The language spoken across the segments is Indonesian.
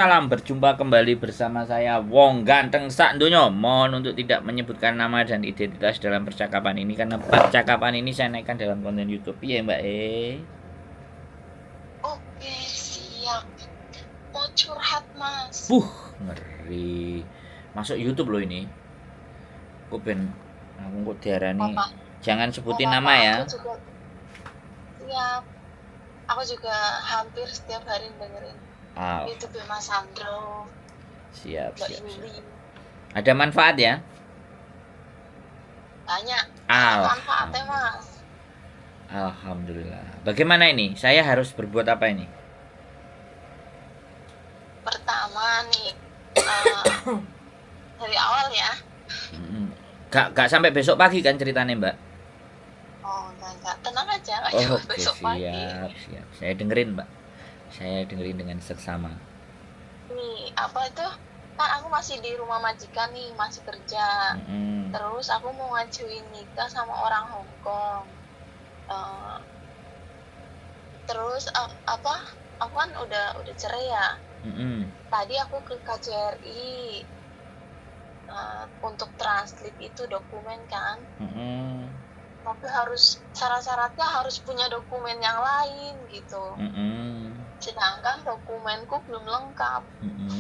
Salam, berjumpa kembali bersama saya Wong Ganteng Sak Donya. Mohon untuk tidak menyebutkan nama dan identitas dalam percakapan ini karena percakapan ini saya naikkan dalam konten YouTube. Iya, Mbak Oke, siap. Mau curhat, Mas. Ngeri. Masuk YouTube loh ini. Aku ben aku kok diarani. Papa, Jangan mau sebutin papa, nama ya. aku juga siap. Aku juga hampir setiap hari dengerin Ah, YouTube Mas Sandro, siap, Mbak siap, siap. Yuli. Ada manfaat ya? Banyak manfaatnya, Alhamdulillah. Mas. Alhamdulillah. Bagaimana ini? Saya harus berbuat apa ini? Pertama nih, dari awal ya. Gak sampai besok pagi kan ceritanya, Mbak? Oh, enggak. Tenang aja, nggak Oh, cuma oke, besok pagi. siap. Saya dengerin, Mbak. Saya dengerin dengan seksama. Nih, apa itu? Kan aku masih di rumah majikan nih, masih kerja. Terus aku mau ngajuin nikah sama orang Hong Kong. Terus apa? Aku kan udah cerai ya. Tadi aku ke KJRI untuk translate itu dokumen kan. Tapi harus syarat-syaratnya harus punya dokumen yang lain gitu. Sedangkan dokumenku belum lengkap.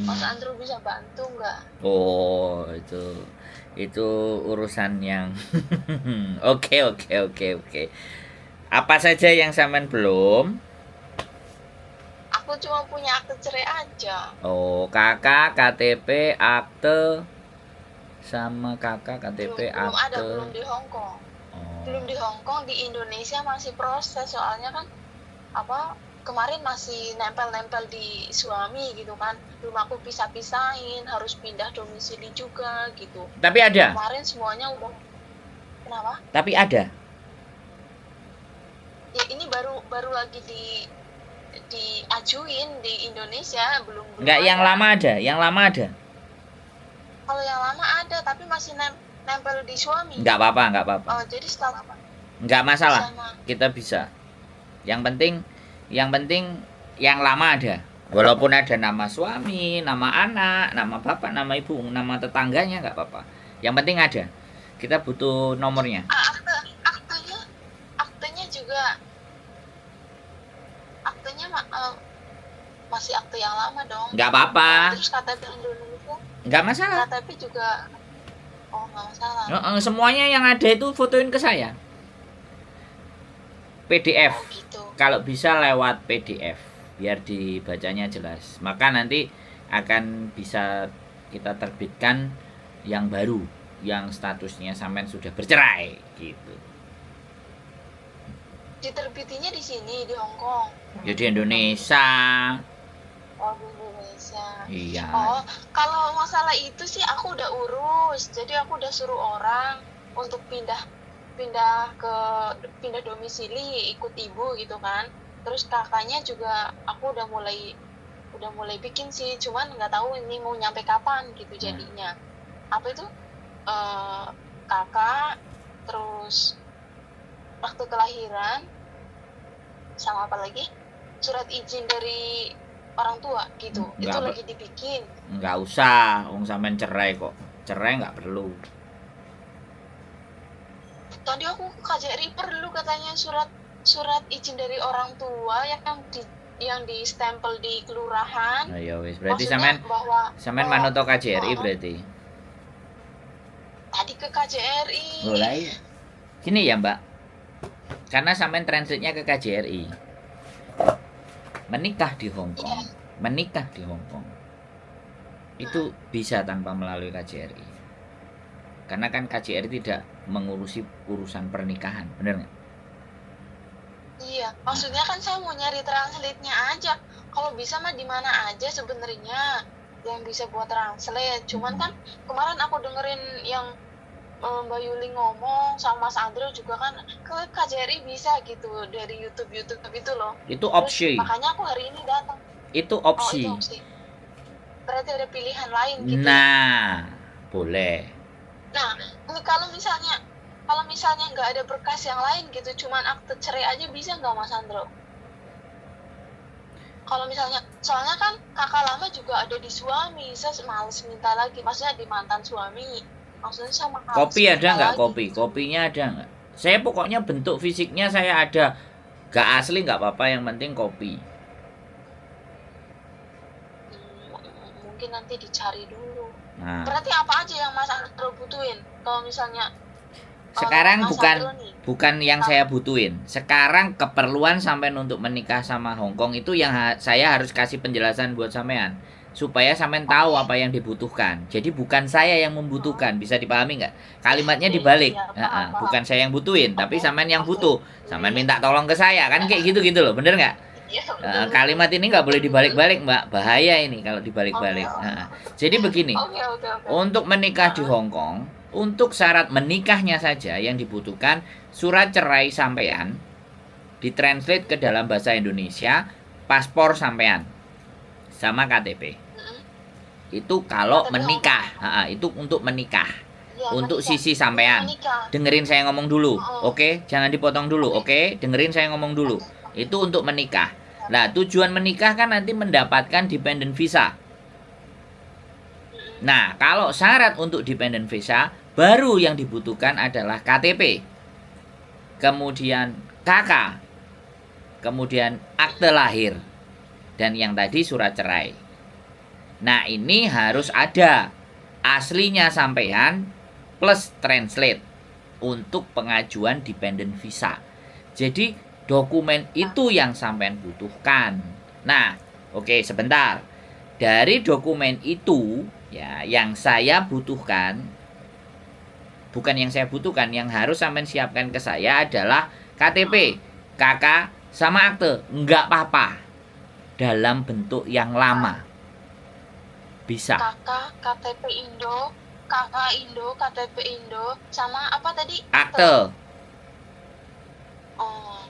Mas Andrew bisa bantu nggak? Oh, itu urusan yang oke. Apa saja yang sampean belum? Aku cuma punya akte cerai aja. Oh, kakak, KTP, akte, sama kakak, KTP, belum ada, akte. belum di Hong Kong. Oh. Belum di Hong Kong, di Indonesia masih proses soalnya kan apa kemarin masih nempel-nempel di suami gitu kan, belum aku pisah-pisahin, harus pindah domisili juga gitu. Tapi ada. Kemarin semuanya udah. Kenapa? Tapi ada. Ya ini baru lagi diajuin di Indonesia, belum Enggak, ada. yang lama ada, Kalau yang lama ada tapi masih nempel di suami. Enggak apa-apa. Oh, jadi setelah Enggak masalah. Kita bisa. Yang penting yang lama ada. Walaupun ada nama suami, nama anak, nama bapak, nama ibu, nama tetangganya enggak apa-apa. Yang penting ada. Kita butuh nomornya. Aktenya juga masih akte yang lama dong. Enggak apa-apa. Terus KTP Indonesia? Enggak masalah. KTP juga. Oh, enggak masalah. Semuanya yang ada itu fotoin ke saya. PDF. Oh, gitu. Kalau bisa lewat PDF biar dibacanya jelas. Maka nanti akan bisa kita terbitkan yang baru yang statusnya sampean sudah bercerai gitu. Diterbitinya di sini di Hong Kong. Ya di Indonesia. Oh, di Indonesia. Iya. Oh, kalau masalah itu sih aku udah urus. Jadi aku udah suruh orang untuk pindah domisili, ikut ibu gitu kan. Terus kakaknya juga aku udah mulai bikin sih, cuman nggak tahu ini mau nyampe kapan gitu jadinya. Apa itu? Kakak, terus waktu kelahiran, sama apa lagi? Surat izin dari orang tua gitu. Itu lagi dibikin. Nggak usah, wong sampean cerai kok. Cerai nggak perlu. Tadi aku ke KJRI perlu katanya surat izin dari orang tua yang di stempel di kelurahan. Ayo wis, berarti sampean manut KJRI berarti. Tadi ke KJRI. Mulai. Gini ya, Mbak. Karena sampean translate-nya ke KJRI. Menikah di Hong Kong. Itu bisa tanpa melalui KJRI. Karena kan KJRI tidak mengurusi urusan pernikahan, bener nggak? Iya, maksudnya kan saya mau nyari translate-nya aja. Kalau bisa mah di mana aja sebenarnya yang bisa buat translate. Cuman kan kemarin aku dengerin yang Mbak Yuli ngomong sama Mas Andrew juga kan ke KJRI bisa gitu dari YouTube itu loh. Itu opsi. Terus, makanya aku hari ini datang. Itu opsi. Oh, itu opsi. Berarti ada pilihan lain gitu. Nah, boleh. Nah, kalau misalnya nggak ada berkas yang lain gitu, cuman akte cerai aja bisa nggak Mas Andro? kalau misalnya, soalnya kan kakak lama juga ada di suami, saya males minta lagi, maksudnya di mantan suami, maksudnya saya males Kopi ada minta nggak lagi kopi? gitu. Kopinya ada nggak? Saya pokoknya bentuk fisiknya saya ada. Gak asli nggak apa-apa, yang penting kopi. Mungkin nanti dicari dulu. Nah, Berarti apa aja yang Mas Andro butuhin? Kalau misalnya sekarang Mas bukan Andro nih, bukan yang saya butuhin. Sekarang keperluan sampean untuk menikah sama Hongkong itu yang saya harus kasih penjelasan buat sampean supaya sampean tahu apa yang dibutuhkan. Jadi bukan saya yang membutuhkan, bisa dipahami nggak? Kalimatnya dibalik. Iya, paham. Bukan saya yang butuhin, tapi sampean yang Oke. butuh. Sampean minta tolong ke saya, kan kayak gitu loh, bener nggak? Iya, betul. Kalimat ini nggak boleh dibalik-balik, Mbak. Bahaya ini kalau dibalik-balik. Jadi begini, Oke. untuk menikah di Hong Kong, untuk syarat menikahnya saja yang dibutuhkan surat cerai sampean, ditranslate ke dalam bahasa Indonesia, paspor sampean, sama KTP. Itu kalau KTP menikah, itu untuk menikah. Iya, Untuk menikah. sisi sampean, Menikah. dengerin saya ngomong dulu, Oh. oke? Jangan dipotong dulu, oke? Dengerin saya ngomong dulu. Itu untuk menikah. Nah, tujuan menikah kan nanti mendapatkan dependent visa. Nah, kalau syarat untuk dependent visa, baru yang dibutuhkan adalah KTP, kemudian KK, kemudian akte lahir, dan yang tadi surat cerai. Nah, ini harus ada aslinya sampean plus translate untuk pengajuan dependent visa. Jadi, dokumen itu yang sampean butuhkan. Nah, oke, sebentar. Dari dokumen itu, ya, yang saya butuhkan, bukan yang saya butuhkan, yang harus sampean siapkan ke saya adalah KTP, KK, sama akte. Enggak apa-apa. Dalam bentuk yang lama. Bisa. KTP Indo, KTP Indo, sama apa tadi? Akte. Oh,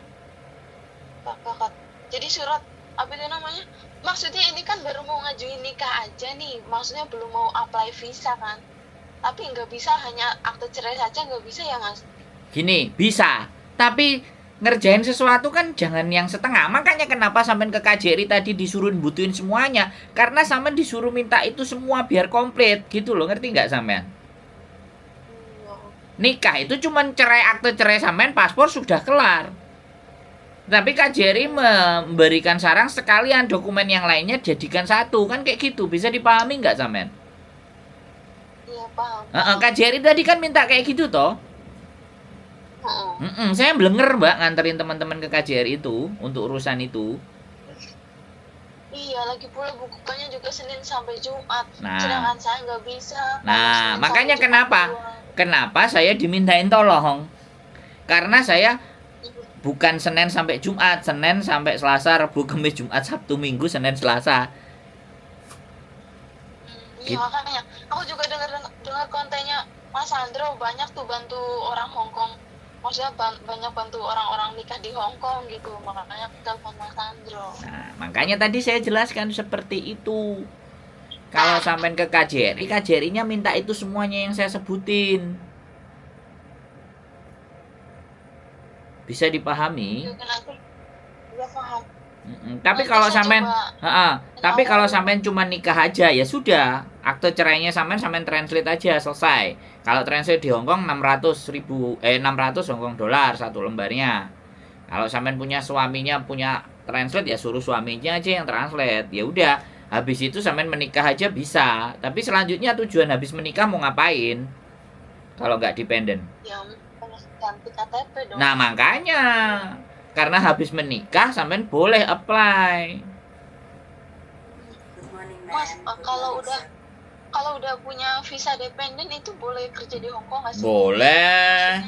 kakak. Jadi surat apa itu namanya? Maksudnya ini kan baru mau ngajuin nikah aja nih, maksudnya belum mau apply visa kan? Tapi nggak bisa hanya akte cerai saja, nggak bisa ya Mas? Gini, bisa. Tapi ngerjain sesuatu kan jangan yang setengah. Makanya kenapa sampean ke KJRI tadi disuruh butuhin semuanya. Karena sampean disuruh minta itu semua biar komplit. Gitu loh, ngerti nggak sampean? Nikah itu cuman cerai, akte cerai sampean, paspor sudah kelar. Tapi KJRI memberikan saran sekalian dokumen yang lainnya jadikan satu. Kan kayak gitu, bisa dipahami nggak sampean? Iya, paham. KJRI tadi kan minta kayak gitu toh. Saya blenger mbak nganterin teman-teman ke KJRI itu untuk urusan itu. Iya, lagi pula bukunya juga Senin sampai Jumat. Nah. Sedangkan saya nggak bisa. Nah, Senin makanya sampai Jumat kenapa? doang. Kenapa saya dimintain tolong? Karena saya bukan Senin sampai Jumat, Senin sampai Selasa, Rabu, Kamis, Jumat, Sabtu, Minggu, Senin, Selasa. Iya, makanya aku juga dengar kontennya Mas Andro, banyak tuh bantu orang Hongkong. Maksudnya banyak bantu orang-orang nikah di Hongkong gitu. Makanya aku telepon Mas Andro. Nah, makanya tadi saya jelaskan seperti itu. Kalau sampai ke KJRI, KJRI-nya minta itu semuanya yang saya sebutin. Bisa dipahami? Iya, paham. Tapi kalau sampean, tapi kalau sampean cuma nikah aja ya sudah, akte cerainya sampean translate aja, selesai. Kalau translate di Hongkong 600 Hongkong dolar satu lembarnya. Kalau sampean punya suaminya punya translate ya suruh suaminya aja yang translate. Ya udah, habis itu sampean menikah aja bisa. Tapi selanjutnya tujuan habis menikah mau ngapain? Kalau nggak dependent. Ya, ganti KTP dong. Nah, makanya karena habis menikah sampean boleh apply. Mas, kalau udah punya visa dependent itu boleh kerja di Hongkong nggak sih? Boleh.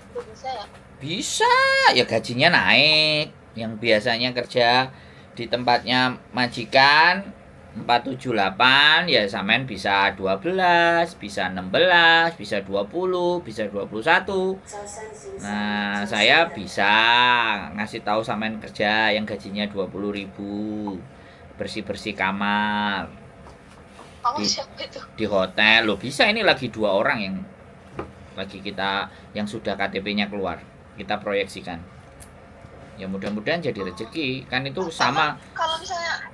Itu bisa ya? Bisa, ya gajinya naik. Yang biasanya kerja di tempatnya majikan 478 ya sampean bisa 12, bisa 16, bisa 20, bisa 21. Nah, saya bisa ngasih tahu sampean kerja yang gajinya 20.000. Bersih-bersih kamar. Kamu siapa itu? Di hotel. Loh, bisa, ini lagi 2 orang yang lagi kita yang sudah KTP-nya keluar. Kita proyeksikan. Ya mudah-mudahan jadi rezeki. Kan itu sama. Kalau misalnya,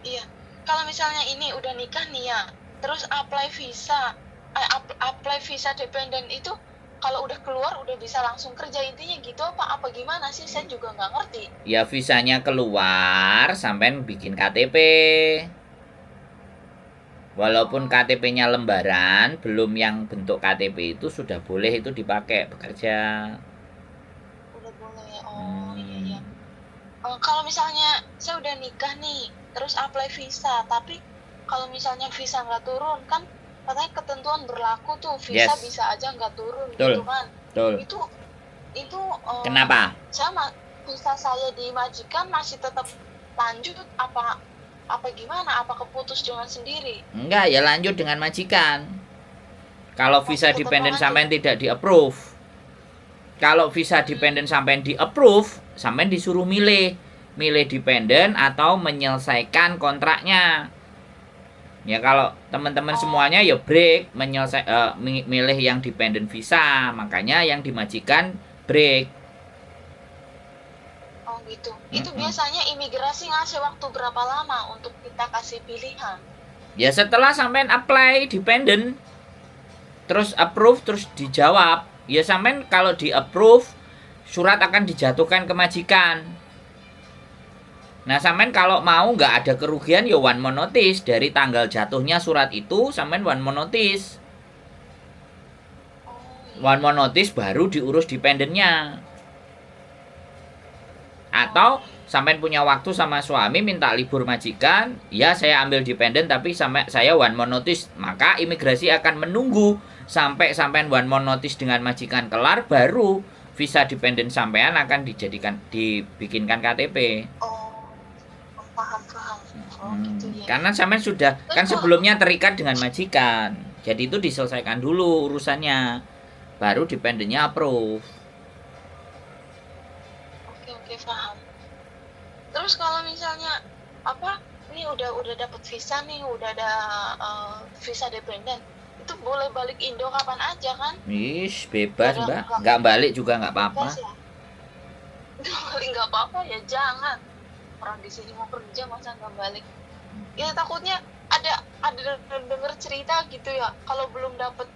iya, kalau misalnya ini udah nikah nih ya, terus apply visa dependen itu, kalau udah keluar udah bisa langsung kerja, intinya gitu apa gimana sih? Saya juga nggak ngerti. Ya visanya keluar, sampean bikin KTP. Walaupun KTP-nya lembaran, belum yang bentuk KTP itu sudah boleh itu dipakai bekerja. Udah boleh ya. Iya Hmm. iya. Kalau misalnya saya udah nikah nih, terus apply visa, tapi kalau misalnya visa nggak turun kan, katanya ketentuan berlaku tuh, visa Yes, bisa aja nggak turun betul, gitu kan. betul. Itu Kenapa? visa saya di majikan masih tetap lanjut apa gimana? Apa keputus dengan sendiri? Enggak, ya lanjut dengan majikan. Kalau visa Masih tetap dependen lanjut. sampean tidak di-approve. Kalau visa dependen sampean di-approve, sampean disuruh milih. Milih dependen atau menyelesaikan kontraknya. Ya kalau teman-teman semuanya ya break milih yang dependent visa, makanya yang dimajikan break. Oh gitu. Itu biasanya imigrasi ngasih waktu berapa lama untuk kita kasih pilihan? Ya setelah sampean apply dependent, terus approve, terus dijawab, ya sampean kalau di approve, surat akan dijatuhkan ke majikan. Nah sampean kalau mau nggak ada kerugian ya one more notice, dari tanggal jatuhnya surat itu sampean one more notice. Oh One more notice baru diurus dependennya. Atau sampean punya waktu sama suami minta libur majikan, ya saya ambil dependen tapi sampai saya one more notice, maka imigrasi akan menunggu sampai sampean one more notice dengan majikan kelar, baru visa dependen sampean akan dibikinkan KTP. paham. Gitu ya. Karena sampean sudah kan sebelumnya terikat dengan majikan, jadi itu diselesaikan dulu urusannya, baru dependennya approve. Oke, paham. Terus kalau misalnya ini udah dapat visa nih, udah ada visa dependen, itu boleh balik Indo kapan aja kan? Ish, bebas Nggak mbak, ada- nggak balik juga nggak apa-apa. bebas ya? Balik nggak apa-apa ya, jangan. Orang di sini mau kerja masa nggak balik? Ya takutnya ada denger cerita gitu ya, kalau belum dapat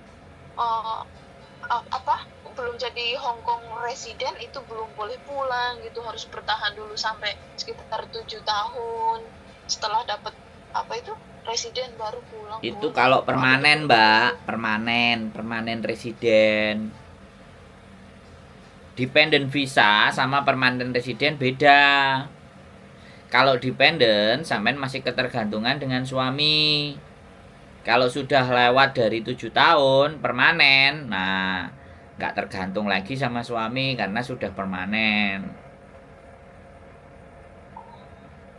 belum jadi Hong Kong resident itu belum boleh pulang gitu, harus bertahan dulu sampai sekitar 7 tahun setelah dapat resident baru pulang. Itu kalau permanen mbak, permanen residen. Dependent visa sama permanen residen beda. Kalau dependent sampean masih ketergantungan dengan suami. Kalau sudah lewat dari 7 tahun permanen, nah nggak tergantung lagi sama suami karena sudah permanen.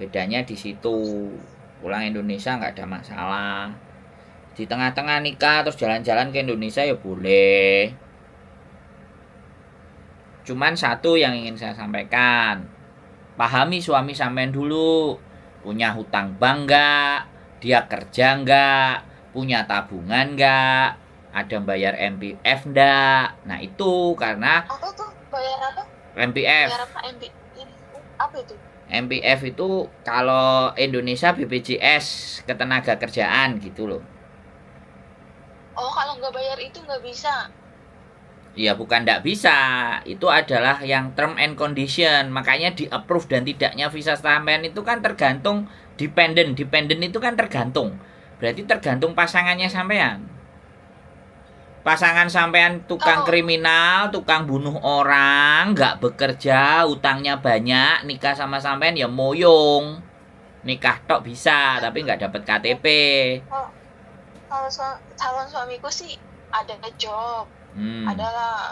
Bedanya di situ. Pulang Indonesia nggak ada masalah. Di tengah-tengah nikah terus jalan-jalan ke Indonesia ya boleh. Cuman satu yang ingin saya sampaikan, pahami suami sampean dulu, punya hutang bank nggak, dia kerja nggak, punya tabungan nggak, ada bayar MPF nggak. Nah itu karena apa tuh, bayar apa? MPF. Bayar apa? Apa itu? MPF itu kalau Indonesia BPJS ketenaga kerjaan gitu loh. Oh, kalau nggak bayar itu nggak bisa. Ya bukan tidak bisa, itu adalah yang term and condition, makanya di approve dan tidaknya visa sampean itu kan tergantung dependent itu kan tergantung, berarti tergantung pasangannya sampean. Pasangan sampean tukang kriminal, tukang bunuh orang, nggak bekerja, utangnya banyak, nikah sama sampean ya moyong, nikah tok bisa tapi nggak dapat KTP. Kalau calon suamiku sih ada job, adalah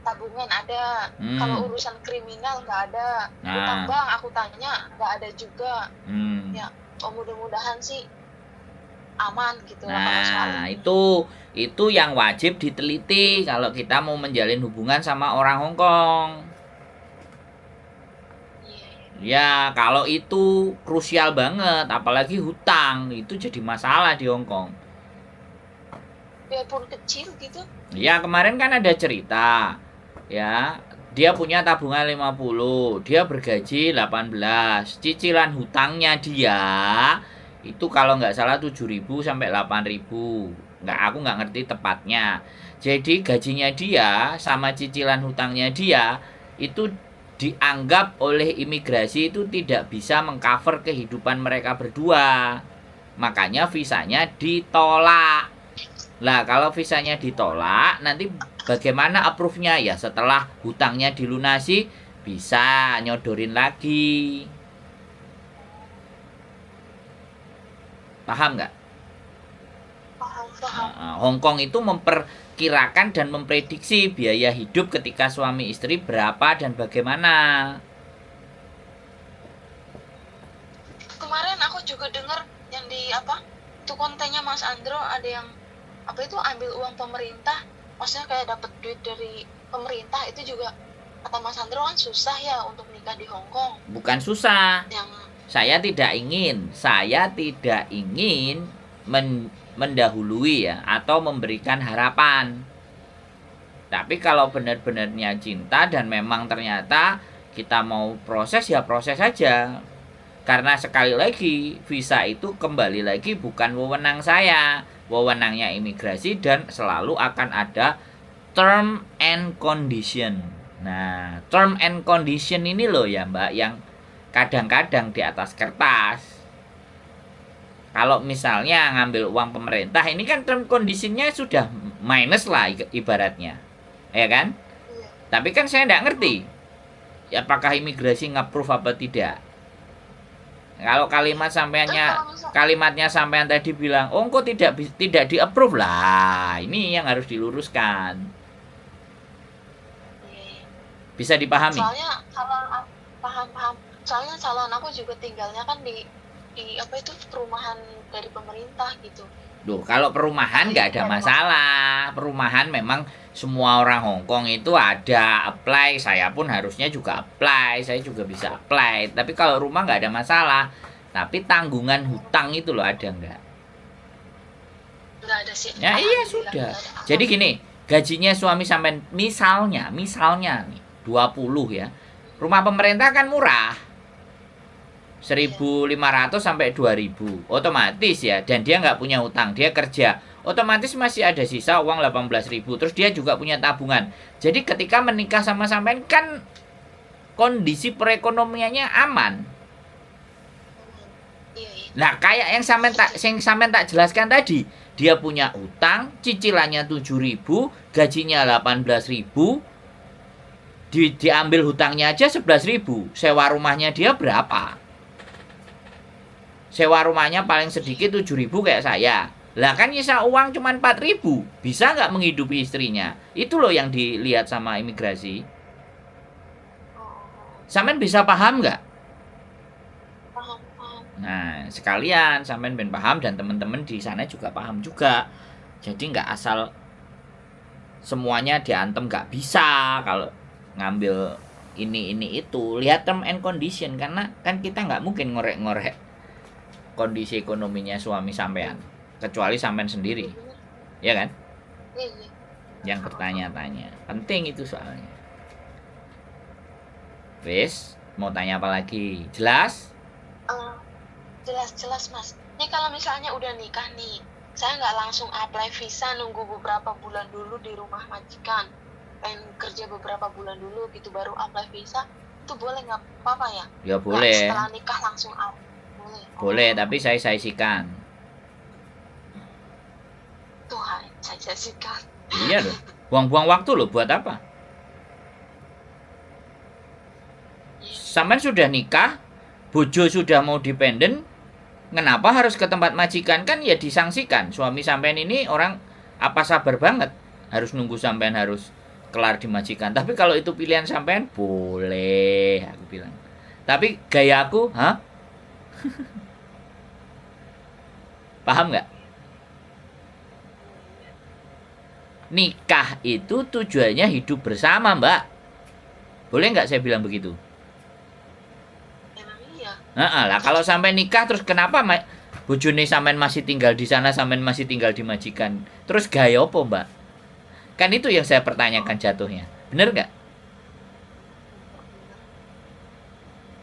tabungan ada. Kalau urusan kriminal nggak ada. Utang bank aku tanya nggak ada juga. Ya, mudah-mudahan sih aman gitu. Nah itu yang wajib diteliti kalau kita mau menjalin hubungan sama orang Hong Kong. Ya kalau itu krusial banget, apalagi hutang itu jadi masalah di Hong Kong. Biarpun kecil gitu. Ya kemarin kan ada cerita, ya Dia punya tabungan 50, dia bergaji 18. Cicilan hutangnya dia itu kalau nggak salah 7.000 sampai 8.000. Aku nggak ngerti tepatnya. Jadi gajinya dia sama cicilan hutangnya dia itu dianggap oleh imigrasi itu tidak bisa mengcover kehidupan mereka berdua. Makanya visanya ditolak. Lah kalau visanya ditolak, nanti bagaimana approve-nya? Ya setelah hutangnya dilunasi bisa nyodorin lagi. Paham nggak? Paham. Hong Kong itu memperkirakan dan memprediksi biaya hidup ketika suami istri berapa dan bagaimana. Kemarin aku juga dengar yang di itu kontennya Mas Andro ada yang itu ambil uang pemerintah, maksudnya kayak dapat duit dari pemerintah. Itu juga kata Mas Andro kan susah ya untuk nikah di Hong Kong. Bukan susah. Yang Saya tidak ingin mendahului ya atau memberikan harapan. Tapi kalau benar-benarnya cinta dan memang ternyata kita mau proses ya proses saja. Karena sekali lagi visa itu kembali lagi bukan wewenang saya, wewenangnya imigrasi dan selalu akan ada term and condition. Nah, term and condition ini loh ya Mbak yang kadang-kadang di atas kertas. Kalau misalnya ngambil uang pemerintah, ini kan term conditionnya sudah minus lah ibaratnya, ya kan? iya. Tapi kan saya nggak ngerti, apakah imigrasi nge-approve apa tidak. Kalau kalimatnya sampean tadi bilang, oh kok tidak di-approve lah, ini yang harus diluruskan. Iya. Bisa dipahami? Soalnya paham. Soalnya calon aku juga tinggalnya kan di perumahan dari pemerintah gitu. Duh, kalau perumahan nggak ada masalah. Perumahan memang semua orang Hong Kong itu ada apply. Saya pun harusnya juga apply. Saya juga bisa apply. Tapi kalau rumah nggak ada masalah. Tapi tanggungan hutang itu loh ada nggak? Nggak ada sih. Ya iya sudah. Jadi gini, gajinya suami sampai misalnya nih 20 ya. Rumah pemerintah kan murah. 1.500 sampai 2.000 otomatis ya, dan dia nggak punya hutang, dia kerja, otomatis masih ada sisa uang 18.000. Terus dia juga punya tabungan. Jadi ketika menikah sama sampean kan kondisi perekonomiannya aman. Iya. Nah kayak yang sampean tak jelaskan tadi, dia punya hutang, cicilannya 7.000, gajinya 18.000, diambil hutangnya aja 11.000, sewa rumahnya dia berapa? Sewa rumahnya paling sedikit 7.000 kayak saya. Lah kan nyisa uang cuma 4.000. Bisa nggak menghidupi istrinya? Itu loh yang dilihat sama imigrasi. Sampean bisa paham nggak? Paham. Nah, sekalian sampean ben paham dan teman-teman di sana juga paham juga. Jadi nggak asal semuanya diantem, nggak bisa kalau ngambil ini itu. Lihat term and condition, karena kan kita nggak mungkin ngorek-ngorek kondisi ekonominya suami sampean, kecuali sampean sendiri, ya kan? Iya. Yang bertanya-tanya, penting itu soalnya. Wes, mau tanya apa lagi? Jelas? Jelas Mas. Ini kalau misalnya udah nikah nih, saya nggak langsung apply visa, nunggu beberapa bulan dulu di rumah majikan, pengen kerja beberapa bulan dulu gitu baru apply visa, itu boleh nggak apa-apa ya? Ya boleh. Nggak setelah nikah langsung apply. Boleh, tapi saya sikan. Tuhan, saya sikan. Iya loh. Buang-buang waktu loh, buat apa? Sampean sudah nikah, bojo sudah mau dependen, kenapa harus ke tempat majikan? Kan ya disangsikan. Suami sampean ini orang apa sabar banget, harus nunggu sampean harus kelar di majikan. Tapi kalau itu pilihan sampean, boleh, aku bilang. Tapi gaya aku, paham nggak? Nikah itu tujuannya hidup bersama, Mbak. Boleh nggak saya bilang begitu? Emang iya. Lah kalau sampai nikah terus kenapa bojone sampean masih tinggal di sana, sampean masih tinggal di majikan? Terus gaya apa, Mbak? Kan itu yang saya pertanyakan jatuhnya. Bener nggak?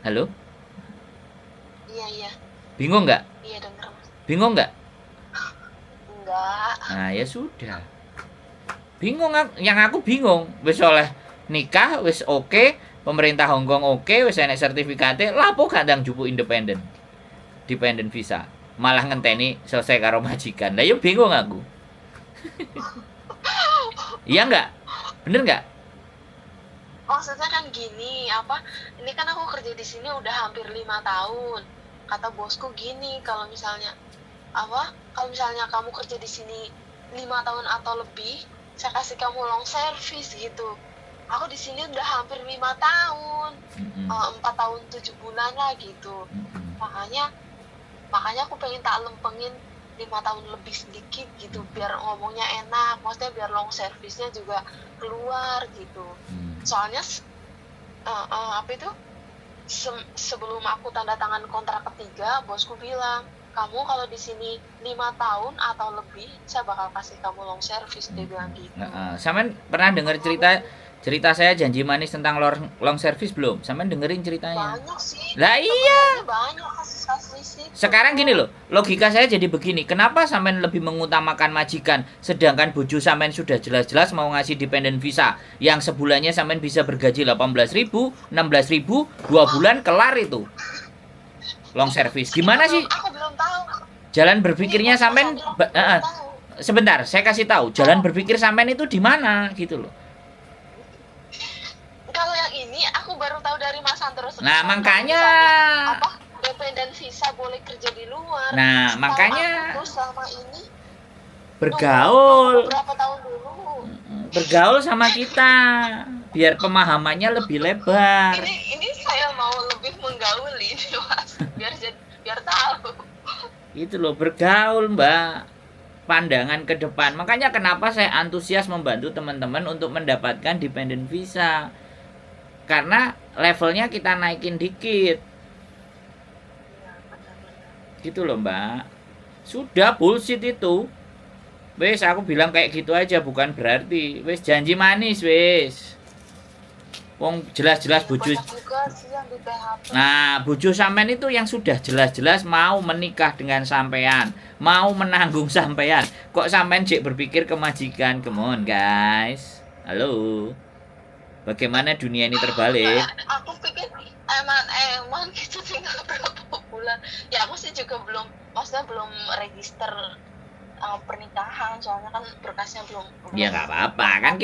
Halo? Iya, iya. Bingung nggak? Iya, denger Mas. Bingung nggak? Enggak. Nah, ya sudah. Bingung yang aku bingung. Wis oleh nikah, wis oke, pemerintah Hongkong oke, wis enek sertifikate, lapo gak ndang jupuk independen. Dependent visa. Malah ngenteni selesai karo majikan. Lah yo bingung aku. Iya nggak? Bener nggak? Maksudnya kan gini, apa? Ini kan aku kerja di sini udah hampir 5 tahun. Kata bosku gini, kalau misalnya Kalau misalnya kamu kerja di sini 5 tahun atau lebih, saya kasih kamu long service gitu. Aku di sini udah hampir 5 tahun, 4 tahun 7 bulan lah gitu. Makanya aku pengen tak lempengin 5 tahun lebih sedikit gitu, biar ngomongnya enak, maksudnya biar long service-nya juga keluar gitu. Soalnya apa itu sebelum aku tanda tangan kontrak ketiga, bosku bilang, kamu kalau di sini 5 tahun atau lebih, saya bakal kasih kamu long service, dia bilang gitu. Sampean pernah dengar cerita saya janji manis tentang long service belum? Sampean dengerin ceritanya? Banyak sih. Lah iya. Banyak kasus-kasus sih. Sekarang gini loh, logika saya jadi begini. Kenapa sampean lebih mengutamakan majikan, sedangkan bojo sampean sudah jelas-jelas mau ngasih dependent visa, yang sebulannya sampean bisa bergaji 18.000, 16.000, 2 bulan kelar itu. Long service. Gimana sih? Aku belum tahu. Jalan berpikirnya sampean sebentar, saya kasih tahu. Jalan berpikir sampean itu di mana gitu loh. Kalau yang ini aku baru tahu dari Mas Sandro. Nah, makanya dependent visa boleh kerja di luar. Nah, Setelah makanya aku tuh selama ini bergaul. Berapa tahun dulu? Bergaul sama kita biar pemahamannya lebih lebar. Ini saya mau lebih menggauli nih, Mas. Biar tahu. Itu loh, bergaul, Mbak. Pandangan ke depan. Makanya kenapa saya antusias membantu teman-teman untuk mendapatkan dependent visa. Karena levelnya kita naikin dikit. Gitu loh, Mbak. Sudah bullshit itu. Wes, aku bilang kayak gitu aja, bukan berarti wes janji manis wes. Wong jelas-jelas bojo. Nah, bojo sampean itu yang sudah jelas-jelas mau menikah dengan sampean, mau menanggung sampean. Kok sampean jek berpikir kemajikan? Come on, guys. Halo. Bagaimana dunia ini terbalik? Aku pikir emang gitu tinggal berapa bulan. Ya aku sih juga maksudnya belum register pernikahan, soalnya kan berkasnya belum. Ya nggak apa-apa, kan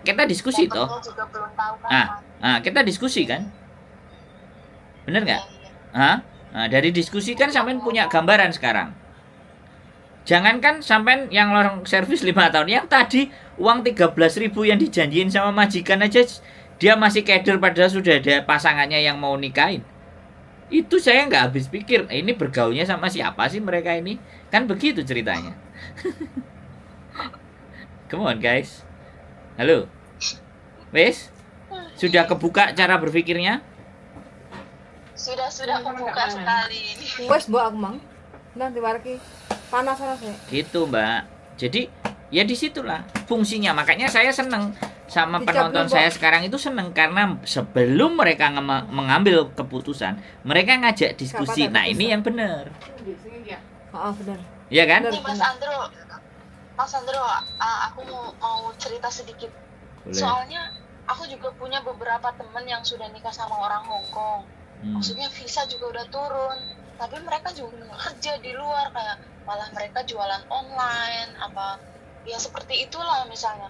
kita diskusi toh. Juga belum tahu kan. Kita diskusi kan, bener nggak? Iya. Nah, dari diskusi kan sampean punya gambaran sekarang. Jangankan sampean yang long service 5 tahun, yang tadi uang 13.000 yang dijanjiin sama majikan aja dia masih keder padahal sudah ada pasangannya yang mau nikahin. Itu saya nggak habis pikir, ini bergaulnya sama siapa sih mereka ini? Kan begitu ceritanya. Come on guys. Halo. Wes? Sudah kebuka cara berpikirnya? Sudah kebuka sekali ini. Wes mbok aku mang. Nanti warki panas rasanya. Gitu, Mbak. Jadi ya disitulah fungsinya. Makanya saya seneng sama penonton saya sekarang itu seneng karena sebelum mereka mengambil keputusan, mereka ngajak diskusi. Nah, ini yang benar. Benar. Iya kan? Nih, Mas Sandro, aku mau cerita sedikit. Boleh. Soalnya aku juga punya beberapa teman yang sudah nikah sama orang Hongkong. Maksudnya visa juga udah turun, tapi mereka juga kerja di luar, kayak malah mereka jualan online apa ya seperti itulah misalnya.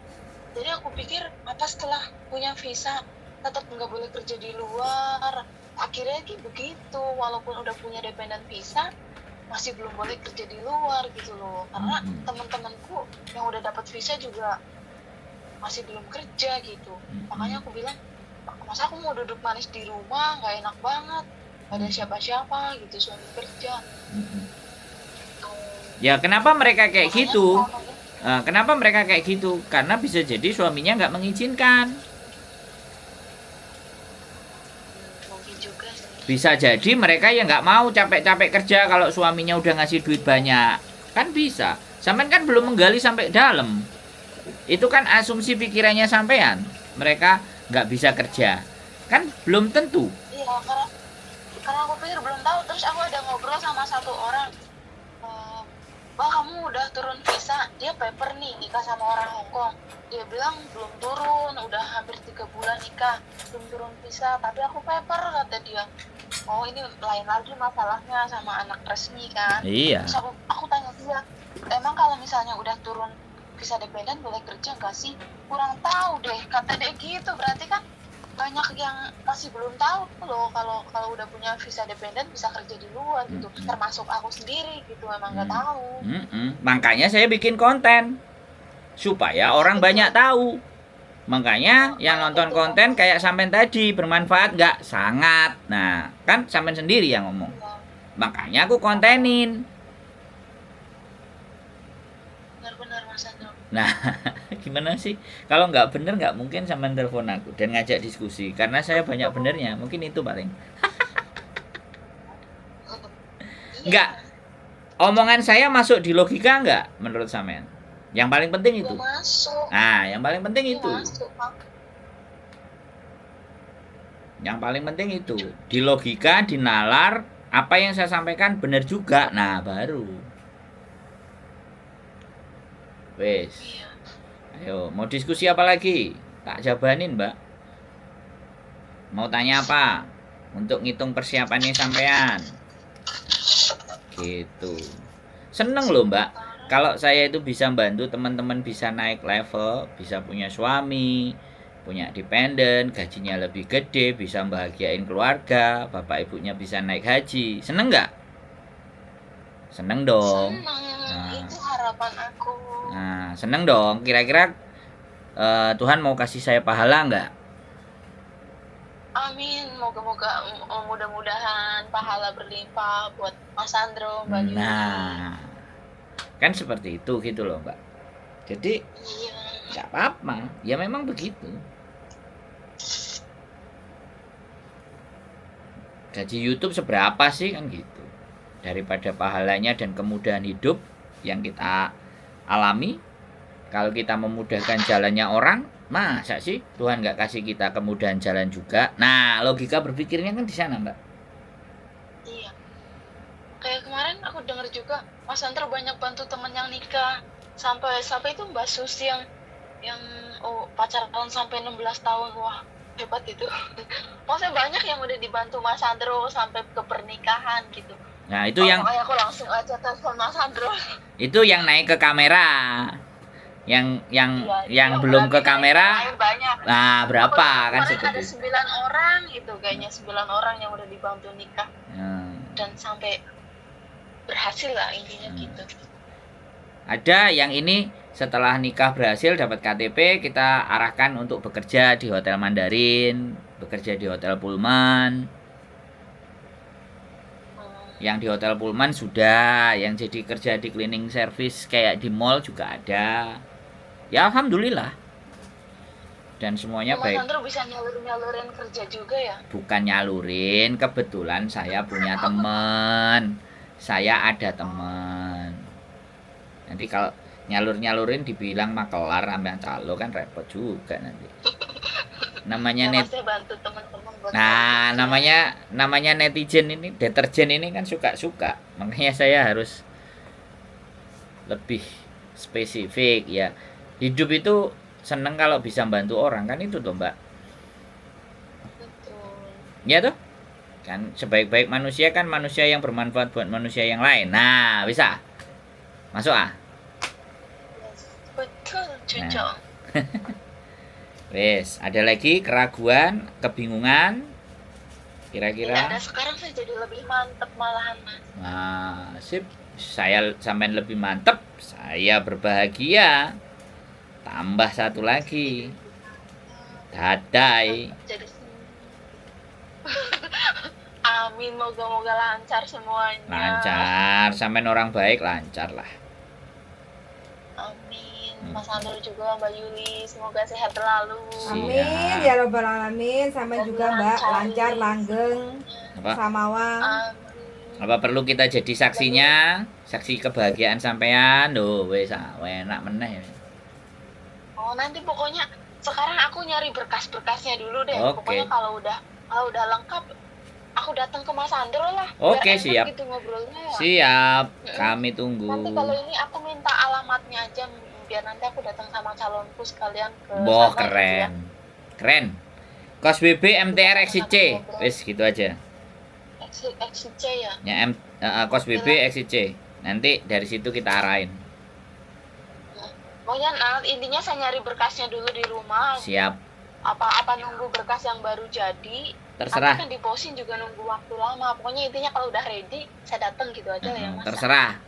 Jadi aku pikir apa setelah punya visa tetap nggak boleh kerja di luar. Akhirnya kayak begitu, walaupun udah punya dependent visa masih belum boleh kerja di luar gitu loh. Karena teman-temanku yang udah dapat visa juga masih belum kerja gitu. Makanya aku bilang, masa aku mau duduk manis di rumah, nggak enak banget, gak ada siapa-siapa gitu, suami kerja. Ya kenapa mereka kayak gitu? Kenapa mereka kayak gitu? Karena bisa jadi suaminya nggak mengizinkan. Mungkin juga sih. Bisa jadi mereka yang nggak mau capek-capek kerja kalau suaminya udah ngasih duit banyak. Kan bisa. Sampean kan belum menggali sampai dalam. Itu kan asumsi pikirannya sampean. Mereka nggak bisa kerja. Kan belum tentu. Iya, karena aku pikir belum tahu. Terus aku ada ngobrol sama satu orang, Mbak kamu udah turun visa, dia paper nih nikah sama orang Hongkong. Dia bilang belum turun, udah hampir 3 bulan nikah, belum turun visa, tapi aku paper, kata dia. Oh ini lain lagi masalahnya sama anak resmi kan. Iya. Terus aku tanya dia, emang kalau misalnya udah turun visa dependen boleh kerja gak sih? Kurang tahu deh, kata dia gitu. Berarti kan banyak yang masih belum tahu loh kalau udah punya visa dependen bisa kerja di luar gitu. Termasuk aku sendiri gitu, memang nggak tahu. Makanya saya bikin konten supaya orang banyak tahu. Makanya yang nonton konten kayak sampean tadi bermanfaat nggak? Sangat. Nah, kan sampean sendiri yang ngomong. Makanya aku kontenin. Benar-benar Mas Andro. Nah, gimana sih? Kalau nggak bener nggak mungkin sampean telepon aku dan ngajak diskusi. Karena saya banyak benernya. Mungkin itu paling. Nggak. Omongan saya masuk di logika nggak menurut sampean? Yang paling penting itu. Masuk. Nah, yang paling penting itu. Masuk, Pak. Yang paling penting itu. Di logika, di nalar, apa yang saya sampaikan benar juga. Nah, baru. Wes. Iya. Ayo, mau diskusi apa lagi? Tak jabanin, Mbak. Mau tanya apa? Untuk ngitung persiapannya sampean. Gitu. Seneng loh, Mbak. Kalau saya itu bisa bantu teman-teman bisa naik level, bisa punya suami, punya dependen, gajinya lebih gede, bisa bahagiain keluarga, bapak ibunya bisa naik haji. Seneng nggak? Seneng dong. Seneng, itu harapan aku. Nah, seneng dong. Kira-kira Tuhan mau kasih saya pahala nggak? Amin, moga-moga mudah-mudahan pahala berlimpah buat Mas Andro, Mbak Yuni. Nah, kan seperti itu gitu loh, Mbak. Jadi Iya. nggak apa-apa, ya memang begitu. Gaji YouTube seberapa sih kan gitu. Daripada pahalanya dan kemudahan hidup yang kita alami, kalau kita memudahkan jalannya orang, masa sih Tuhan nggak kasih kita kemudahan jalan juga? Nah, logika berpikirnya kan di sana, Mbak. Iya. Kayak kemarin aku dengar juga Mas Andro banyak bantu temen yang nikah, sampai itu Mbak Susi yang pacaran sampai 16 tahun. Wah, hebat itu. Maksudnya banyak yang udah dibantu Mas Andro sampai ke pernikahan gitu. Nah, itu yang makanya aku langsung aja telepon Mas Andro. itu yang naik ke kamera. Yang belum ke kamera. Banyak. Nah, berapa kan Kemarin seperti ada itu. 9 orang gitu, kayaknya 9 orang yang udah dibantu nikah Nah, dan sampai berhasil lah intinya gitu. ada yang ini setelah nikah berhasil dapat KTP, kita arahkan untuk bekerja di Hotel Mandarin, bekerja di Hotel Pullman. Yang di Hotel Pullman sudah, yang jadi kerja di cleaning service kayak di mall juga ada. Ya alhamdulillah. Dan semuanya Mas baik. Andro bisa nyalurin kerja juga ya? Bukan nyalurin, kebetulan saya punya teman. Saya ada teman. Nanti kalau nyalur-nyalurin dibilang makelar sampean calo kan repot juga nanti. Namanya net. Bantu teman-teman buat Nah, namanya netizen ini, deterjen ini kan suka-suka. Makanya saya harus lebih spesifik ya. Hidup itu seneng kalau bisa bantu orang, kan itu tuh, Mbak. Betul. Ya tuh. Kan sebaik-baik manusia kan manusia yang bermanfaat buat manusia yang lain. Nah, bisa. Masuk ah. Yes. Betul, cocok. Wes, ada lagi keraguan, kebingungan? Kira-kira? Ada, sekarang saya jadi lebih mantep malahan, Mas. Nah, sip. Saya sampai lebih mantep. Saya berbahagia. Tambah satu lagi. Dadai. Jadi amin, moga-moga lancar semuanya. Lancar, sampai orang baik lancar lah. Amin. Mas Andro juga, Mbak Yuli, semoga sehat selalu. Amin ya robbal alamin. Sama juga Mbak, lancar langgeng Apa? samawa. Amin. Apa perlu kita jadi saksinya? Saksi kebahagiaan sampean. Loh, wes enak meneh. Oh, nanti pokoknya sekarang aku nyari berkas-berkasnya dulu deh. Oke. Pokoknya kalau udah lengkap aku datang ke Mas Andro lah. Oke, Biar enak siap. gitu ngobrolnya ya. Siap, kami tunggu. Nanti kalau ini aku minta alamatnya aja, biar nanti aku datang sama calonku sekalian ke Boh, sana gitu ya. keren. Kos BB MTR XC. Wis gitu aja. XC ya. Ya kos BB XC. Nanti dari situ kita arahin. Pokoknya intinya saya nyari berkasnya dulu di rumah. Siap. Apa nunggu berkas yang baru jadi? Terserah. Atau kan diposin juga nunggu waktu lama. Pokoknya intinya kalau udah ready, saya datang gitu aja lah ya Mas.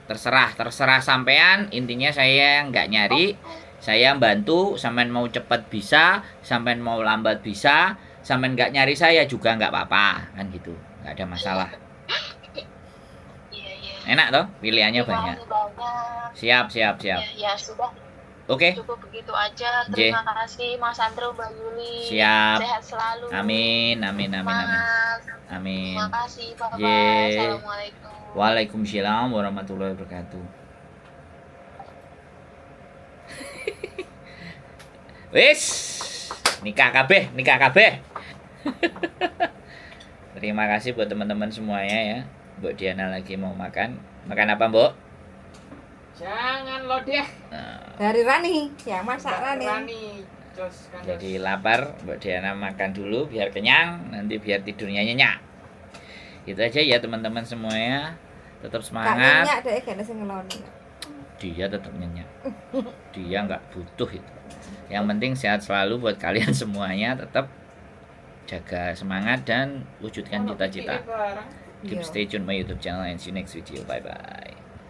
Terserah sampean. Intinya saya nggak nyari. Saya bantu. Sampean mau cepat bisa, sampean mau lambat bisa, sampean nggak nyari saya juga nggak apa-apa, kan gitu. Nggak ada masalah. Iya. Enak toh, pilihannya Terima banyak. kasih banyak. Siap. Ya sudah. Oke. Cukup begitu aja. Terima kasih Mas Andro, Mbak Yuli. Siap. Sehat selalu. Amin. Mas. Amin. Terima kasih. Bye-bye. Ye. Assalamualaikum. Waalaikumsalam warahmatullahi wabarakatuh. Wis, nikah kabeh. Terima kasih buat teman-teman semuanya ya. Mbak Diana lagi mau makan. Makan apa, Mbok? Jangan lo deh. Dari Rani, yang masak Rani. Jadi lapar, Mbak Diana makan dulu biar kenyang, nanti biar tidurnya nyenyak. Itu aja ya teman-teman semuanya. Tetap Kak semangat. nyenyak deh, kayaknya sing ngeloni. Dia tetap nyenyak. Dia nggak butuh itu. Yang penting sehat selalu buat kalian semuanya. Tetap jaga semangat dan wujudkan cita-cita. Keep Iya. stay tune my YouTube channel and see you next video. Bye bye.